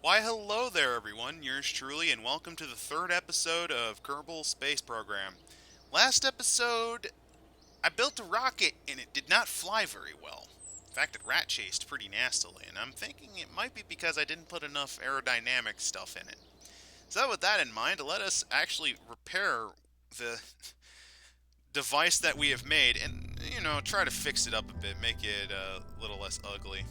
Why, hello there, everyone. Yours truly, and welcome to the third episode of Kerbal Space Program. Last episode, I built a rocket and it did not fly very well. In fact, it rat chased pretty nastily, and I'm thinking it might be because I didn't put enough aerodynamic stuff in it. So, with that in mind, let us actually repair the device that we have made and, try to fix it up a bit, make it a little less ugly.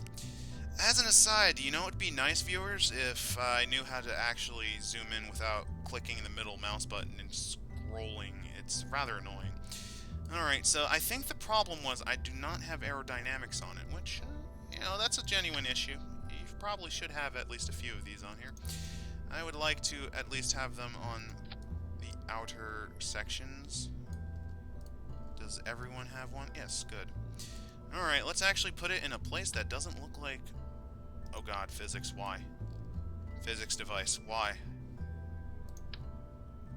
As an aside, it would be nice, viewers, if I knew how to actually zoom in without clicking the middle mouse button and scrolling. It's rather annoying. Alright, so I think the problem was I do not have aerodynamics on it, which, that's a genuine issue. You probably should have at least a few of these on here. I would like to at least have them on the outer sections. Does everyone have one? Yes, good. Alright, let's actually put it in a place that doesn't look like... Oh god, physics, why? Physics device, why?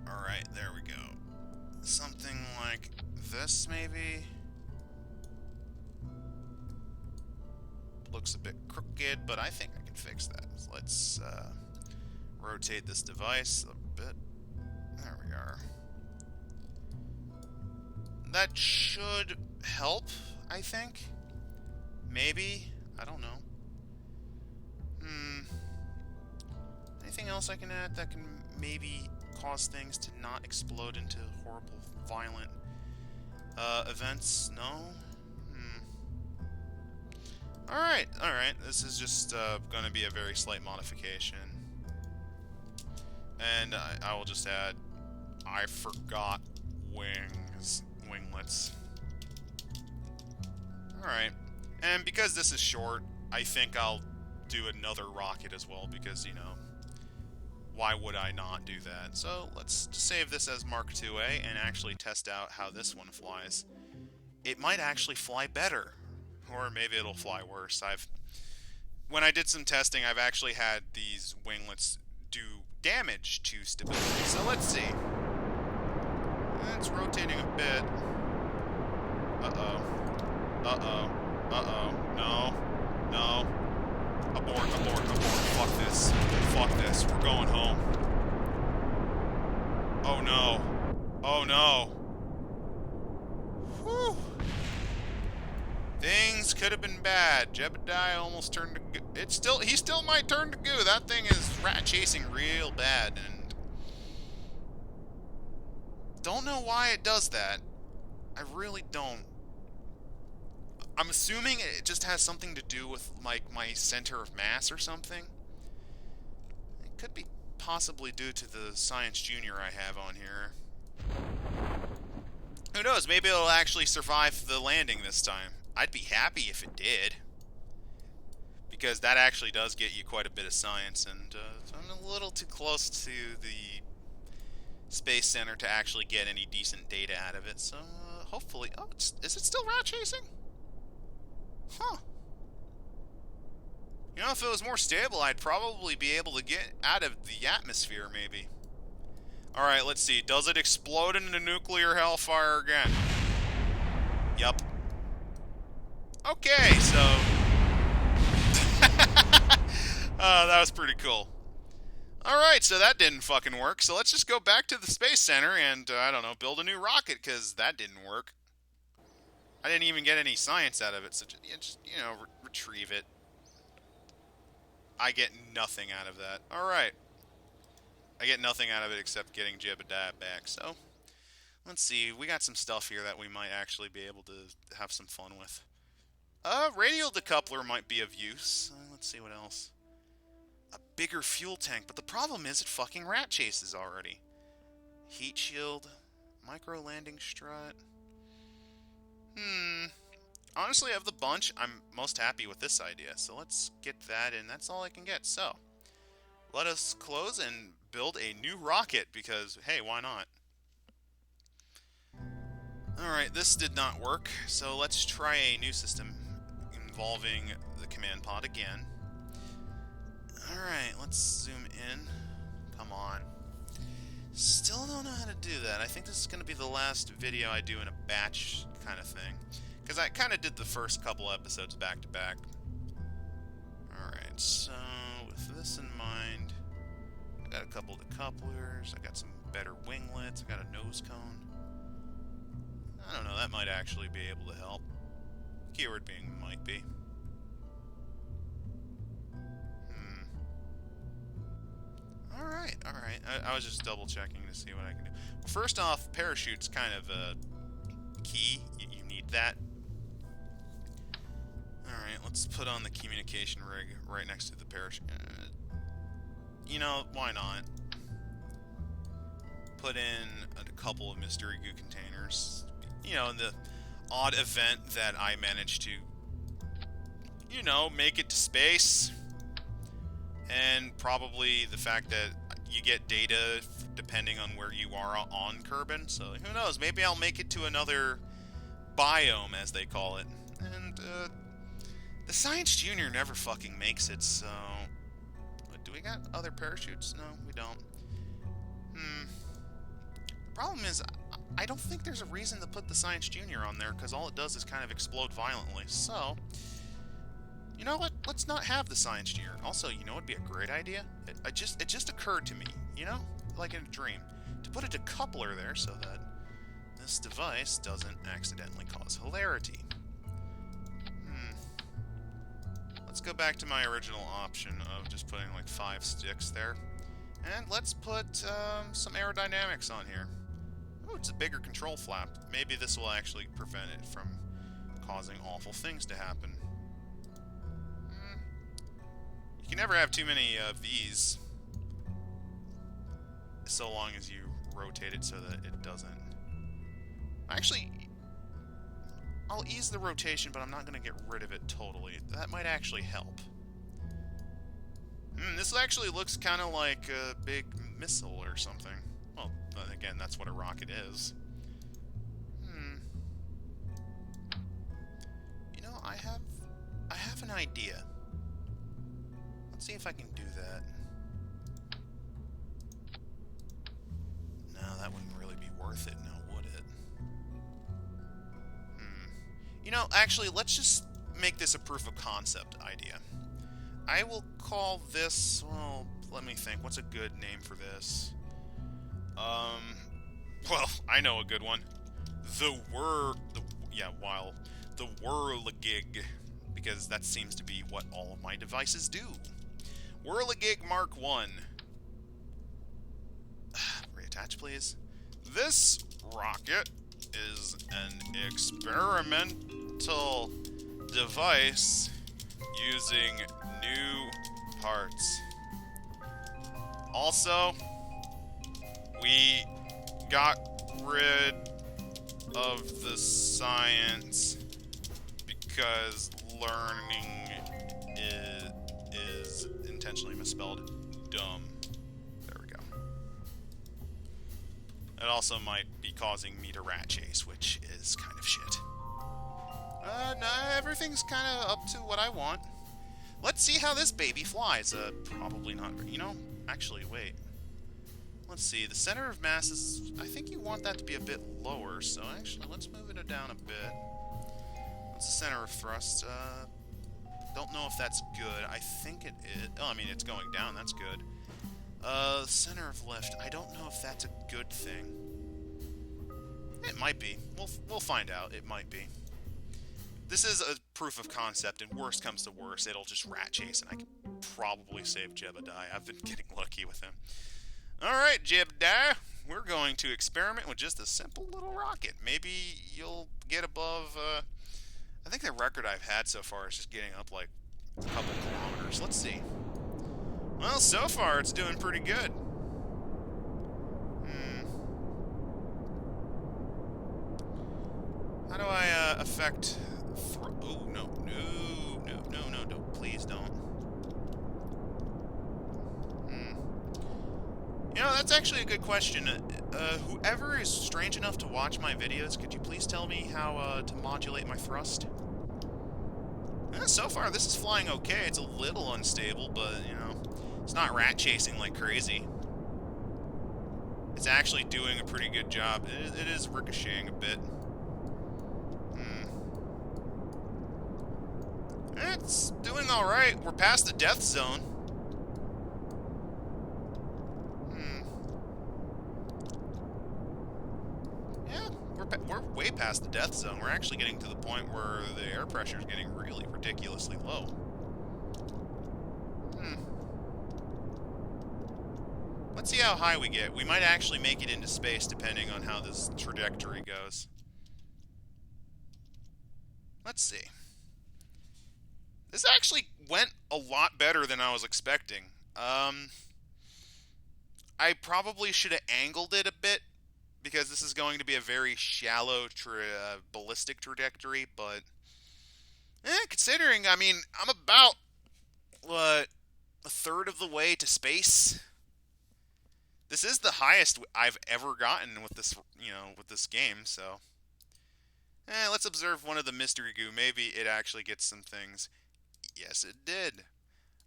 Alright, there we go. Something like this, maybe? Looks a bit crooked, but I think I can fix that. So let's rotate this device a bit. There we are. That should help, I think. Maybe. I don't know. Anything else I can add that can maybe cause things to not explode into horrible, violent events? No? Alright. This is just going to be a very slight modification. And I will just add, I forgot winglets. Alright. And because this is short, I think I'll do another rocket as well, because, why would I not do that? So let's save this as Mark IIA and actually test out how this one flies. It might actually fly better, or maybe it'll fly worse. When I did some testing, I've actually had these winglets do damage to stability. So let's see. It's rotating a bit. No. Abort. Fuck this. We're going home. Oh no. Whew. Things could have been bad. Jebediah almost turned to goo. He still might turn to goo. That thing is rat chasing real bad, and don't know why it does that. I really don't. I'm assuming it just has something to do with, like, my center of mass or something. It could be possibly due to the Science Junior I have on here. Who knows, maybe it'll actually survive the landing this time. I'd be happy if it did. Because that actually does get you quite a bit of science, and I'm a little too close to the Space Center to actually get any decent data out of it, so hopefully... Oh, is it still rat chasing? Huh. If it was more stable, I'd probably be able to get out of the atmosphere, maybe. Alright, let's see. Does it explode into nuclear hellfire again? Yup. Okay, so... that was pretty cool. Alright, so that didn't fucking work. So let's just go back to the Space Center and, I don't know, build a new rocket, because that didn't work. I didn't even get any science out of it, so just retrieve it. I get nothing out of that. Alright. I get nothing out of it except getting Jebediah back, so... Let's see, we got some stuff here that we might actually be able to have some fun with. Radial decoupler might be of use. Let's see what else. A bigger fuel tank, but the problem is it fucking rat chases already. Heat shield. Micro landing strut. Honestly, of the bunch, I'm most happy with this idea. So let's get that in. That's all I can get. So, let us close and build a new rocket, because, hey, why not? Alright, this did not work. So let's try a new system involving the command pod again. Alright, let's zoom in. Come on. Still don't know how to do that. I think this is going to be the last video I do in a batch kind of thing. Because I kind of did the first couple episodes back to back. Alright, so with this in mind, couple of decouplers. I got some better winglets. I got a nose cone. I don't know, that might actually be able to help. Keyword being might be. Alright, alright. I was just double checking to see what I can do. Well, first off, parachute's kind of key. You need that. Alright, let's put on the communication rig right next to the parachute. You know, why not? Put in a couple of mystery goo containers. You know, in the odd event that I manage to, you know, make it to space. And probably the fact that you get data depending on where you are on Kerbin. So who knows, maybe I'll make it to another biome, as they call it. And the Science Junior never fucking makes it, so... Do we got other parachutes? No, we don't. The problem is, I don't think there's a reason to put the Science Junior on there, because all it does is kind of explode violently. So, you know what? Let's not have the Science Junior. Also, you know what would be a great idea? It just occurred to me, you know? Like in a dream. To put a decoupler there so that this device doesn't accidentally cause hilarity. Let's go back to my original option of just putting like 5 sticks there. And let's put some aerodynamics on here. Oh, it's a bigger control flap. Maybe this will actually prevent it from causing awful things to happen. You can never have too many of these, so long as you rotate it so that it doesn't... Actually, I'll ease the rotation, but I'm not going to get rid of it totally. That might actually help. This actually looks kind of like a big missile or something. Well, again, that's what a rocket is. You know, I have an idea. Let's see if I can do that. No, that wouldn't really be worth it now, would it? You know, actually, let's just make this a proof of concept idea. I will call this, well, let me think, what's a good name for this? Well, I know a good one. The Whirligig, because that seems to be what all of my devices do. Whirligig Mark 1. Reattach, please. This rocket is an experimental device using new parts. Also, we got rid of the science because learning is intentionally misspelled. Dumb. There we go. It also might be causing me to rat chase, which is kind of shit. No, everything's kind of up to what I want. Let's see how this baby flies. Probably not. You know, actually, wait. Let's see. The center of mass is... I think you want that to be a bit lower, so actually, let's move it down a bit. What's the center of thrust? Don't know if that's good. I think it is. Oh, I mean, it's going down. That's good. Center of lift. I don't know if that's a good thing. It might be. We'll find out. It might be. This is a proof of concept, and worst comes to worst, it'll just rat chase, and I can probably save Jebediah. I've been getting lucky with him. Alright, Jebediah, we're going to experiment with just a simple little rocket. Maybe you'll get above, I think the record I've had so far is just getting up like a couple kilometers. Let's see. Well, so far it's doing pretty good. How do I affect... Oh, no, please don't. You know, that's actually a good question. Whoever is strange enough to watch my videos, could you please tell me how to modulate my thrust? So far, this is flying okay. It's a little unstable, but, you know, it's not rat chasing like crazy. It's actually doing a pretty good job. It is ricocheting a bit. It's doing alright. We're past the death zone. we're way past the death zone. We're actually getting to the point where the air pressure is getting really ridiculously low. Hmm. Let's see how high we get. We might actually make it into space depending on how this trajectory goes. Let's see. This actually went a lot better than I was expecting. I probably should have angled it a bit because this is going to be a very shallow ballistic trajectory, but considering, I mean, I'm about, what, a third of the way to space. This is the highest I've ever gotten with this, with this game, so. Let's observe one of the mystery goo. Maybe it actually gets some things. Yes, it did.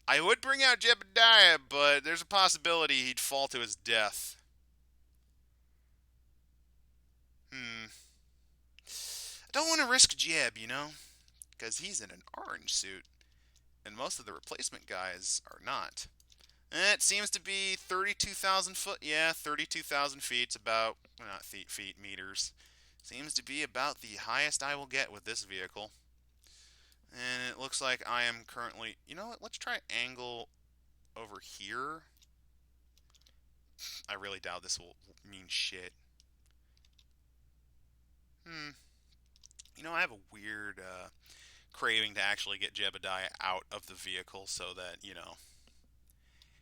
I would bring out Jebediah, but there's a possibility he'd fall to his death. I don't want to risk Jeb, because he's in an orange suit, and most of the replacement guys are not. It seems to be 32,000 foot. Yeah, 32,000 feet. It's about, not feet, meters. Seems to be about the highest I will get with this vehicle. And it looks like I am currently... You know what? Let's try angle over here. I really doubt this will mean shit. I have a weird craving to actually get Jebediah out of the vehicle so that,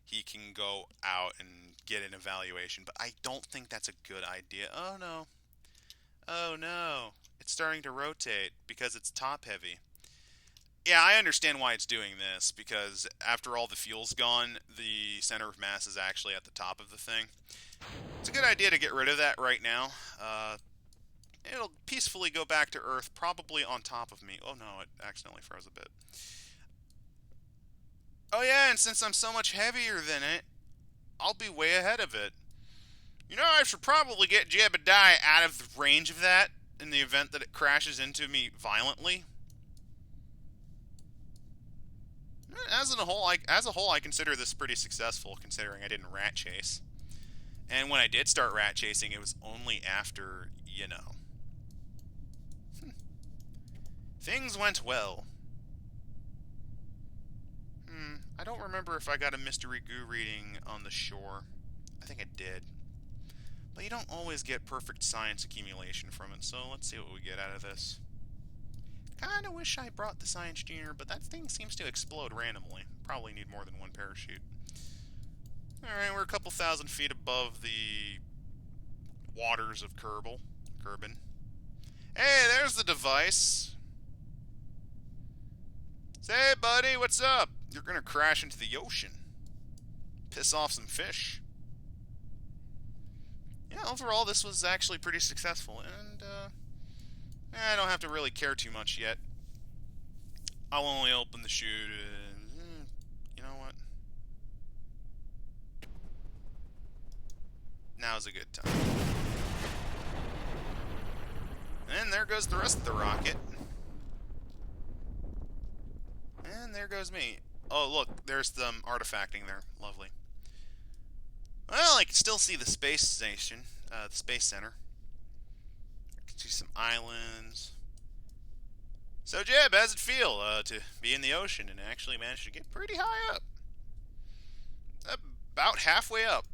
he can go out and get an evaluation. But I don't think that's a good idea. Oh, no. Oh, no. It's starting to rotate because it's top-heavy. Yeah, I understand why it's doing this, because after all the fuel's gone, the center of mass is actually at the top of the thing. It's a good idea to get rid of that right now. It'll peacefully go back to Earth, probably on top of me. Oh no, it accidentally froze a bit. Oh yeah, and since I'm so much heavier than it, I'll be way ahead of it. I should probably get Jebediah out of the range of that in the event that it crashes into me violently. As a whole, I consider this pretty successful, considering I didn't rat chase. And when I did start rat chasing, it was only after, Things went well. I don't remember if I got a mystery goo reading on the shore. I think I did. But you don't always get perfect science accumulation from it, so let's see what we get out of this. Kinda wish I brought the Science Junior, but that thing seems to explode randomly. Probably need more than one parachute. Alright, we're a couple thousand feet above the waters of Kerbin. Hey, there's the device. Say, buddy, what's up? You're gonna crash into the ocean. Piss off some fish. Yeah, overall, this was actually pretty successful, and, I don't have to really care too much yet. I'll only open the chute. You know what? Now's a good time. And there goes the rest of the rocket. And there goes me. Oh, look, there's the artifacting there. Lovely. Well, I can still see the space station, the space center. I can see some islands. So, Jeb, how's it feel to be in the ocean and actually manage to get pretty high up? About halfway up.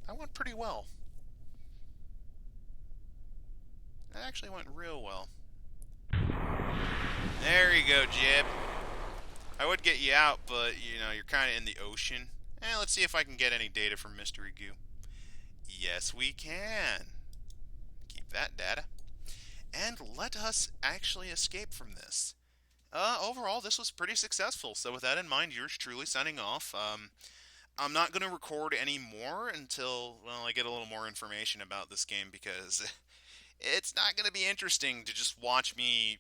That went pretty well. That actually went real well. There you go, Jeb. I would get you out, but, you're kind of in the ocean. Let's see if I can get any data from Mystery Goo. Yes, we can. Keep that data. And let us actually escape from this. Overall, this was pretty successful. So with that in mind, yours truly signing off. I'm not going to record any more until, I get a little more information about this game, because it's not going to be interesting to just watch me,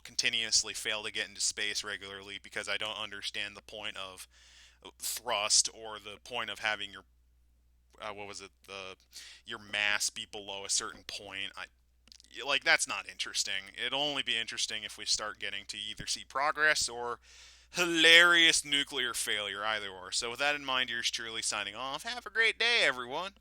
continuously fail to get into space regularly because I don't understand the point of thrust or the point of having your, your mass be below a certain point. That's not interesting. It'll only be interesting if we start getting to either see progress or hilarious nuclear failure, either or. So with that in mind, yours truly signing off. Have a great day, everyone.